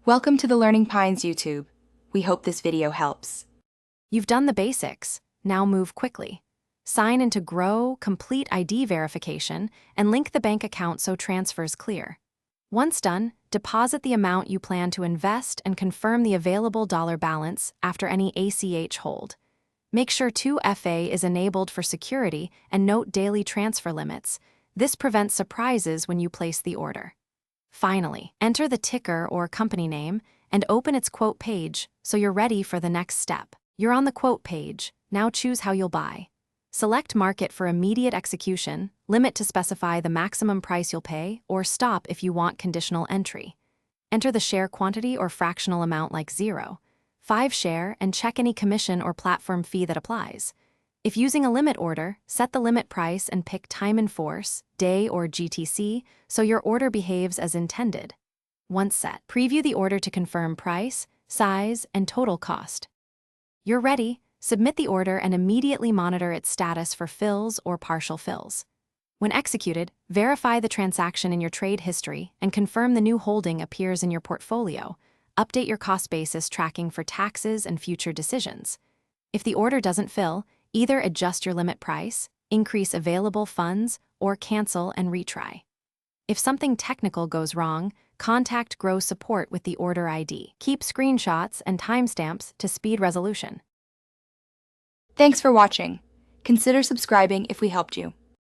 Welcome to the Learning Pines YouTube. We hope this video helps. You've done the basics. Now move quickly. Sign into Grow, complete ID verification, and link the bank account so transfers clear. Once done, deposit the amount you plan to invest and confirm the available dollar balance after any ACH hold. Make sure 2FA is enabled for security and note daily transfer limits. This prevents surprises when you place the order. Finally, enter the ticker or company name and open its quote page so you're ready for the next step. You're on the quote page. Now choose how you'll buy. Select Market for immediate execution, limit to specify the maximum price you'll pay, or stop if you want conditional entry. Enter the share quantity or fractional amount like 0, 5 share, and check any commission or platform fee that applies. If using a limit order, set the limit price and pick time in force, day or GTC, so your order behaves as intended. Once set, preview the order to confirm price, size, and total cost. You're ready. Submit the order and immediately monitor its status for fills or partial fills. When executed, verify the transaction in your trade history and confirm the new holding appears in your portfolio. Update your cost basis tracking for taxes and future decisions. If the order doesn't fill, either adjust your limit price, increase available funds, or cancel and retry. If something technical goes wrong, contact Grow support with the order ID. Keep screenshots and timestamps to speed resolution. Thanks for watching. Consider subscribing if we helped you.